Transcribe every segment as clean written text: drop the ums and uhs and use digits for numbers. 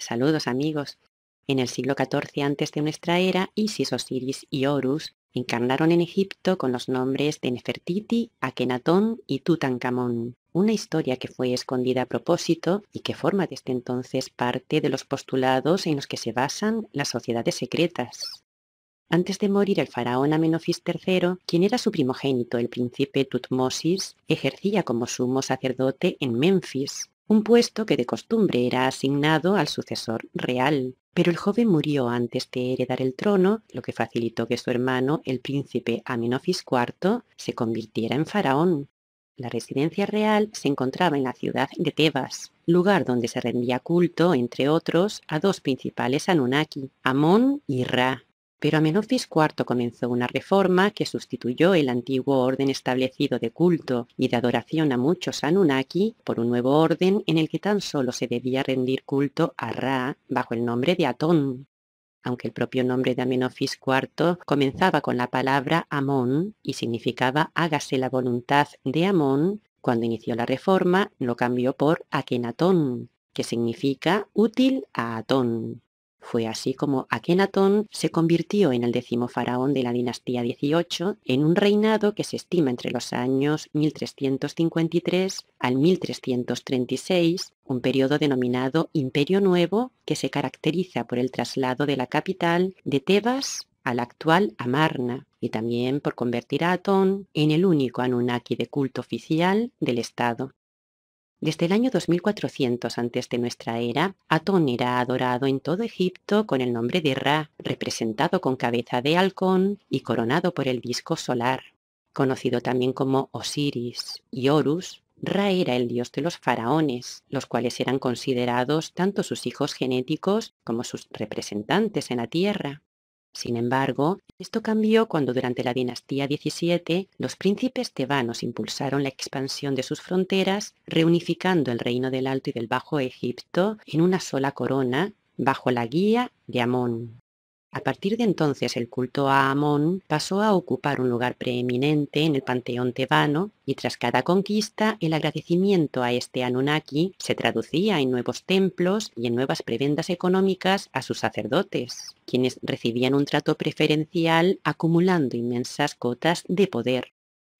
Saludos amigos. En el siglo XIV antes de nuestra era, Isis, Osiris y Horus encarnaron en Egipto con los nombres de Nefertiti, Akenatón y Tutankamón, una historia que fue escondida a propósito y que forma desde entonces parte de los postulados en los que se basan las sociedades secretas. Antes de morir el faraón Amenofis III, quien era su primogénito, el príncipe Tutmosis, ejercía como sumo sacerdote en Menfis, un puesto que de costumbre era asignado al sucesor real. Pero el joven murió antes de heredar el trono, lo que facilitó que su hermano, el príncipe Amenofis IV, se convirtiera en faraón. La residencia real se encontraba en la ciudad de Tebas, lugar donde se rendía culto, entre otros, a dos principales Anunnaki, Amón y Ra. Pero Amenofis IV comenzó una reforma que sustituyó el antiguo orden establecido de culto y de adoración a muchos Anunnaki por un nuevo orden en el que tan solo se debía rendir culto a Ra bajo el nombre de Atón. Aunque el propio nombre de Amenofis IV comenzaba con la palabra Amón y significaba hágase la voluntad de Amón, cuando inició la reforma lo cambió por Akenatón, que significa útil a Atón. Fue así como Akenatón se convirtió en el 10º faraón de la dinastía 18 en un reinado que se estima entre los años 1353 al 1336, un periodo denominado Imperio Nuevo que se caracteriza por el traslado de la capital de Tebas a la actual Amarna y también por convertir a Atón en el único Anunnaki de culto oficial del Estado. Desde el año 2400 antes de nuestra era, Atón era adorado en todo Egipto con el nombre de Ra, representado con cabeza de halcón y coronado por el disco solar. Conocido también como Osiris y Horus, Ra era el dios de los faraones, los cuales eran considerados tanto sus hijos genéticos como sus representantes en la tierra. Sin embargo, esto cambió cuando durante la dinastía 17 los príncipes tebanos impulsaron la expansión de sus fronteras, reunificando el reino del Alto y del Bajo Egipto en una sola corona, bajo la guía de Amón. A partir de entonces el culto a Amón pasó a ocupar un lugar preeminente en el panteón tebano y tras cada conquista el agradecimiento a este Anunnaki se traducía en nuevos templos y en nuevas prebendas económicas a sus sacerdotes, quienes recibían un trato preferencial acumulando inmensas cotas de poder.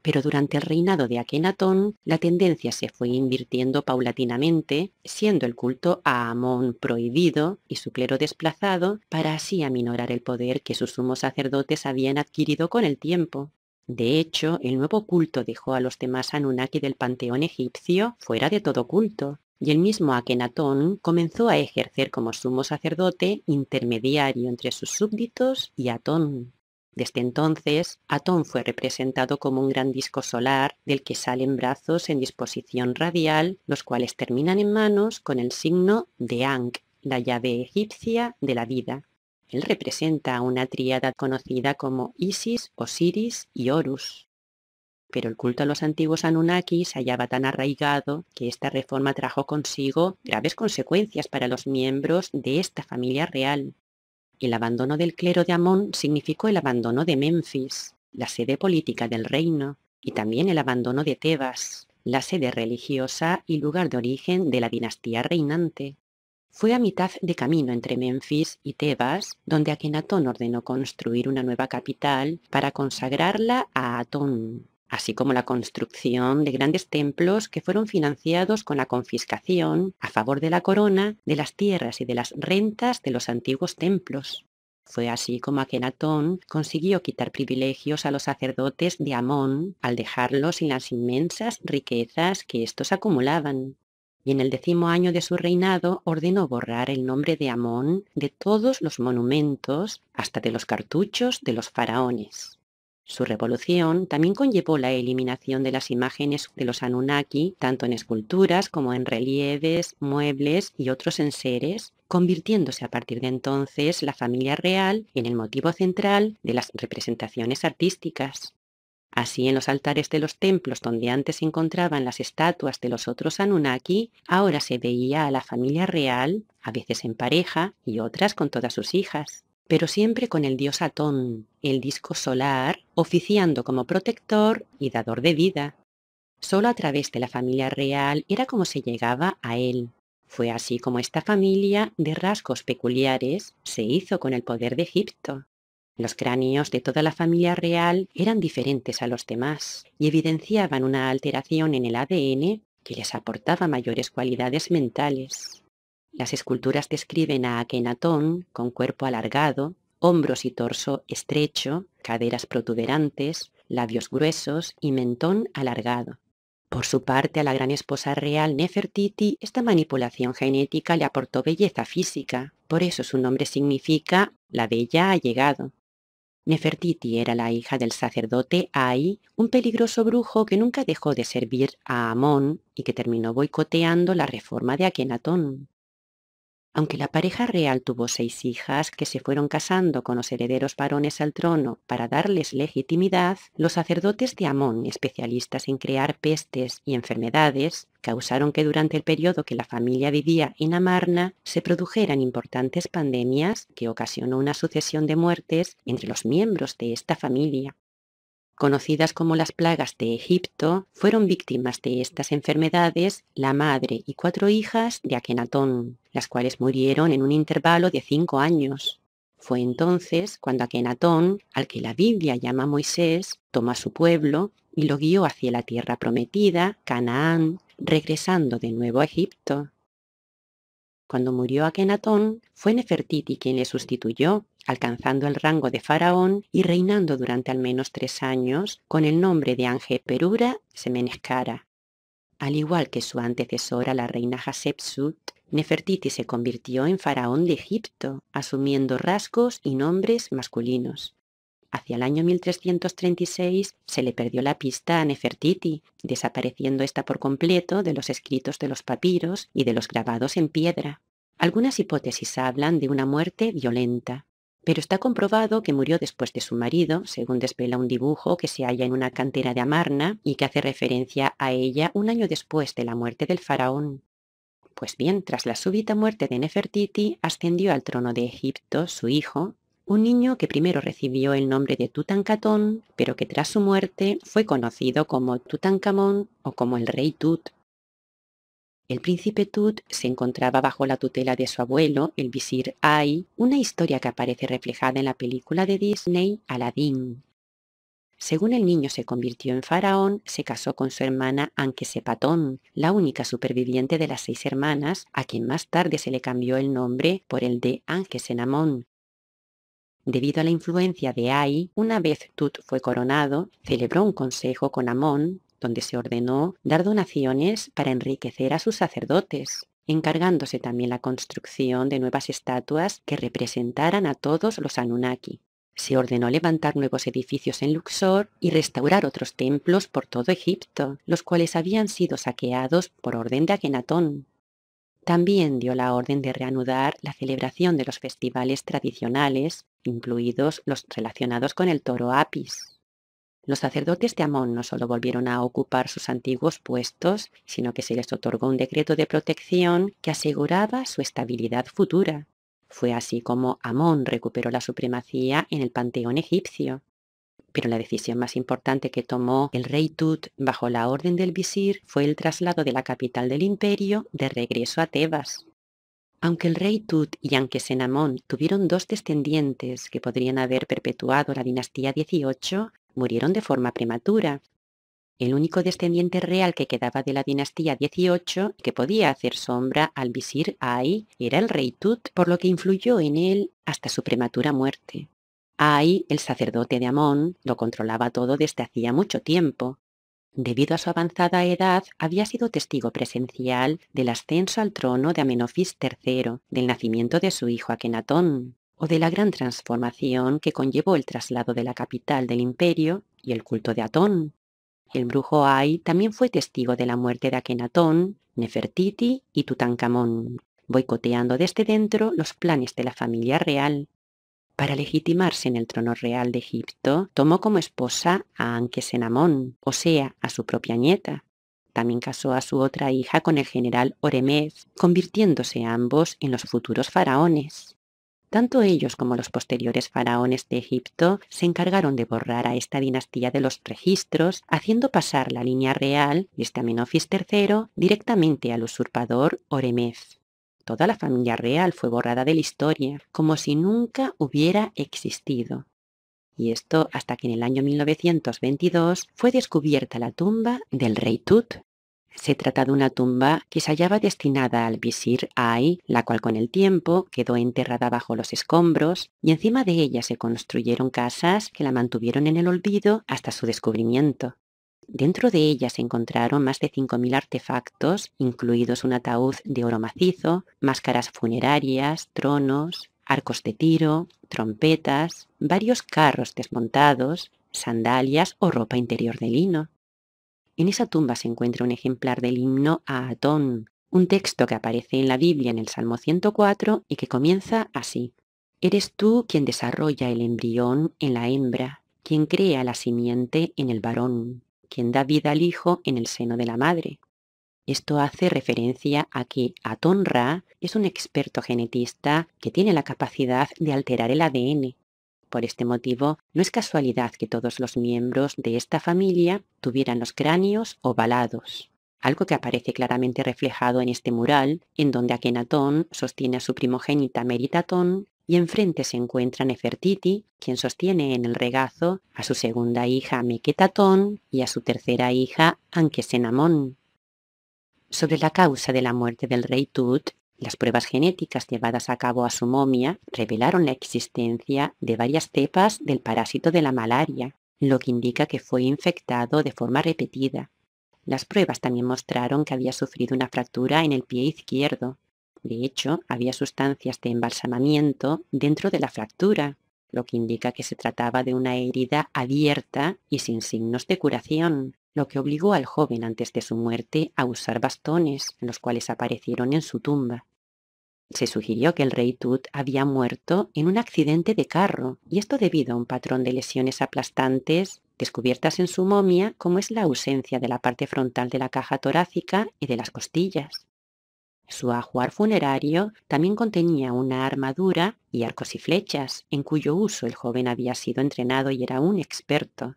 Pero durante el reinado de Akenatón, la tendencia se fue invirtiendo paulatinamente, siendo el culto a Amón prohibido y su clero desplazado para así aminorar el poder que sus sumos sacerdotes habían adquirido con el tiempo. De hecho, el nuevo culto dejó a los demás Anunnaki del panteón egipcio fuera de todo culto, y el mismo Akenatón comenzó a ejercer como sumo sacerdote intermediario entre sus súbditos y Atón. Desde entonces, Atón fue representado como un gran disco solar del que salen brazos en disposición radial, los cuales terminan en manos con el signo de Ankh, la llave egipcia de la vida. Él representa a una tríada conocida como Isis, Osiris y Horus. Pero el culto a los antiguos Anunnaki se hallaba tan arraigado que esta reforma trajo consigo graves consecuencias para los miembros de esta familia real. El abandono del clero de Amón significó el abandono de Menfis, la sede política del reino, y también el abandono de Tebas, la sede religiosa y lugar de origen de la dinastía reinante. Fue a mitad de camino entre Menfis y Tebas donde Akenatón ordenó construir una nueva capital para consagrarla a Atón, así como la construcción de grandes templos que fueron financiados con la confiscación a favor de la corona de las tierras y de las rentas de los antiguos templos. Fue así como Akenatón consiguió quitar privilegios a los sacerdotes de Amón al dejarlos sin las inmensas riquezas que éstos acumulaban. Y en el 10º año de su reinado ordenó borrar el nombre de Amón de todos los monumentos, hasta de los cartuchos de los faraones. Su revolución también conllevó la eliminación de las imágenes de los Anunnaki, tanto en esculturas como en relieves, muebles y otros enseres, convirtiéndose a partir de entonces la familia real en el motivo central de las representaciones artísticas. Así, en los altares de los templos donde antes se encontraban las estatuas de los otros Anunnaki, ahora se veía a la familia real, a veces en pareja y otras con todas sus hijas, pero siempre con el dios Atón, el disco solar, oficiando como protector y dador de vida. Solo a través de la familia real era como se llegaba a él. Fue así como esta familia, de rasgos peculiares, se hizo con el poder de Egipto. Los cráneos de toda la familia real eran diferentes a los demás y evidenciaban una alteración en el ADN que les aportaba mayores cualidades mentales. Las esculturas describen a Akenatón con cuerpo alargado, hombros y torso estrecho, caderas protuberantes, labios gruesos y mentón alargado. Por su parte, a la gran esposa real Nefertiti, esta manipulación genética le aportó belleza física, por eso su nombre significa la bella ha llegado. Nefertiti era la hija del sacerdote Ai, un peligroso brujo que nunca dejó de servir a Amón y que terminó boicoteando la reforma de Akenatón. Aunque la pareja real tuvo 6 hijas que se fueron casando con los herederos varones al trono para darles legitimidad, los sacerdotes de Amón, especialistas en crear pestes y enfermedades, causaron que durante el periodo que la familia vivía en Amarna se produjeran importantes pandemias que ocasionó una sucesión de muertes entre los miembros de esta familia. Conocidas como las plagas de Egipto, fueron víctimas de estas enfermedades la madre y 4 hijas de Akenatón, las cuales murieron en un intervalo de 5 años. Fue entonces cuando Akenatón, al que la Biblia llama Moisés, tomó a su pueblo y lo guió hacia la tierra prometida, Canaán, regresando de nuevo a Egipto. Cuando murió Akenatón, fue Nefertiti quien le sustituyó, alcanzando el rango de faraón y reinando durante al menos 3 años con el nombre de Angeperura Semeneskara. Al igual que su antecesora, la reina Hatshepsut, Nefertiti se convirtió en faraón de Egipto, asumiendo rasgos y nombres masculinos. Hacia el año 1336 se le perdió la pista a Nefertiti, desapareciendo esta por completo de los escritos de los papiros y de los grabados en piedra. Algunas hipótesis hablan de una muerte violenta, pero está comprobado que murió después de su marido, según desvela un dibujo que se halla en una cantera de Amarna y que hace referencia a ella un año después de la muerte del faraón. Pues bien, tras la súbita muerte de Nefertiti, ascendió al trono de Egipto su hijo, un niño que primero recibió el nombre de Tutankamón, pero que tras su muerte fue conocido como Tutankamón o como el rey Tut. El príncipe Tut se encontraba bajo la tutela de su abuelo, el visir Ai, una historia que aparece reflejada en la película de Disney, Aladín. Según el niño se convirtió en faraón, se casó con su hermana Ankhesepaton, la única superviviente de las 6 hermanas, a quien más tarde se le cambió el nombre por el de Ankhesenamón. Debido a la influencia de Ai, una vez Tut fue coronado, celebró un consejo con Amón, donde se ordenó dar donaciones para enriquecer a sus sacerdotes, encargándose también la construcción de nuevas estatuas que representaran a todos los Anunnaki. Se ordenó levantar nuevos edificios en Luxor y restaurar otros templos por todo Egipto, los cuales habían sido saqueados por orden de Akenatón. También dio la orden de reanudar la celebración de los festivales tradicionales, incluidos los relacionados con el toro Apis. Los sacerdotes de Amón no solo volvieron a ocupar sus antiguos puestos, sino que se les otorgó un decreto de protección que aseguraba su estabilidad futura. Fue así como Amón recuperó la supremacía en el panteón egipcio. Pero la decisión más importante que tomó el rey Tut bajo la orden del visir fue el traslado de la capital del imperio de regreso a Tebas. Aunque el rey Tut y Ankhesenamón tuvieron 2 descendientes que podrían haber perpetuado la dinastía 18, murieron de forma prematura. El único descendiente real que quedaba de la dinastía 18 que podía hacer sombra al visir Ai era el rey Tut, por lo que influyó en él hasta su prematura muerte. Ai, el sacerdote de Amón, lo controlaba todo desde hacía mucho tiempo. Debido a su avanzada edad, había sido testigo presencial del ascenso al trono de Amenofis III, del nacimiento de su hijo Akenatón, o de la gran transformación que conllevó el traslado de la capital del imperio y el culto de Atón. El brujo Ai también fue testigo de la muerte de Akenatón, Nefertiti y Tutankamón, boicoteando desde dentro los planes de la familia real. Para legitimarse en el trono real de Egipto, tomó como esposa a Ankhesenamón, o sea, a su propia nieta. También casó a su otra hija con el general Oremez, convirtiéndose ambos en los futuros faraones. Tanto ellos como los posteriores faraones de Egipto se encargaron de borrar a esta dinastía de los registros, haciendo pasar la línea real desde Amenofis III directamente al usurpador Oremez. Toda la familia real fue borrada de la historia, como si nunca hubiera existido. Y esto hasta que en el año 1922 fue descubierta la tumba del rey Tut. Se trata de una tumba que se hallaba destinada al visir Ay, la cual con el tiempo quedó enterrada bajo los escombros, y encima de ella se construyeron casas que la mantuvieron en el olvido hasta su descubrimiento. Dentro de ella se encontraron más de 5.000 artefactos, incluidos un ataúd de oro macizo, máscaras funerarias, tronos, arcos de tiro, trompetas, varios carros desmontados, sandalias o ropa interior de lino. En esa tumba se encuentra un ejemplar del himno a Atón, un texto que aparece en la Biblia en el Salmo 104 y que comienza así. Eres tú quien desarrolla el embrión en la hembra, quien crea la simiente en el varón, quien da vida al hijo en el seno de la madre. Esto hace referencia a que Atón-Ra es un experto genetista que tiene la capacidad de alterar el ADN. Por este motivo, no es casualidad que todos los miembros de esta familia tuvieran los cráneos ovalados, algo que aparece claramente reflejado en este mural, en donde Akenatón sostiene a su primogénita Meritatón y enfrente se encuentra Nefertiti, quien sostiene en el regazo a su segunda hija Meketatón y a su tercera hija Ankesenamón. Sobre la causa de la muerte del rey Tut, las pruebas genéticas llevadas a cabo a su momia revelaron la existencia de varias cepas del parásito de la malaria, lo que indica que fue infectado de forma repetida. Las pruebas también mostraron que había sufrido una fractura en el pie izquierdo. De hecho, había sustancias de embalsamamiento dentro de la fractura, lo que indica que se trataba de una herida abierta y sin signos de curación, lo que obligó al joven antes de su muerte a usar bastones, los cuales aparecieron en su tumba. Se sugirió que el rey Tut había muerto en un accidente de carro, y esto debido a un patrón de lesiones aplastantes descubiertas en su momia, como es la ausencia de la parte frontal de la caja torácica y de las costillas. Su ajuar funerario también contenía una armadura y arcos y flechas, en cuyo uso el joven había sido entrenado y era un experto.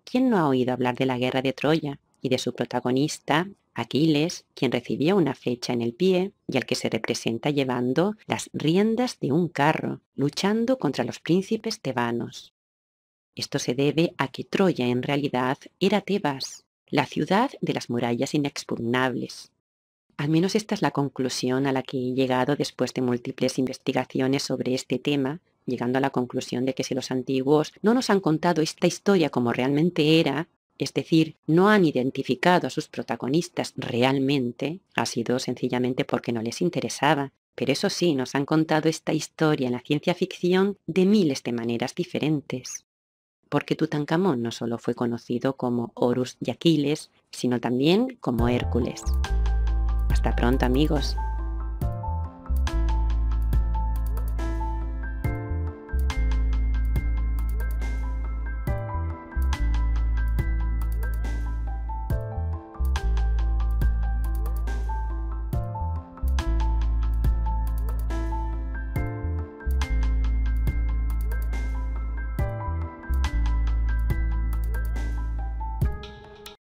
¿Quién no ha oído hablar de la guerra de Troya y de su protagonista, Aquiles, quien recibió una flecha en el pie y al que se representa llevando las riendas de un carro, luchando contra los príncipes tebanos? Esto se debe a que Troya en realidad era Tebas, la ciudad de las murallas inexpugnables. Al menos esta es la conclusión a la que he llegado después de múltiples investigaciones sobre este tema, llegando a la conclusión de que si los antiguos no nos han contado esta historia como realmente era, es decir, no han identificado a sus protagonistas realmente, ha sido sencillamente porque no les interesaba. Pero eso sí, nos han contado esta historia en la ciencia ficción de miles de maneras diferentes. Porque Tutankamón no solo fue conocido como Horus y Aquiles, sino también como Hércules. Hasta pronto, amigos.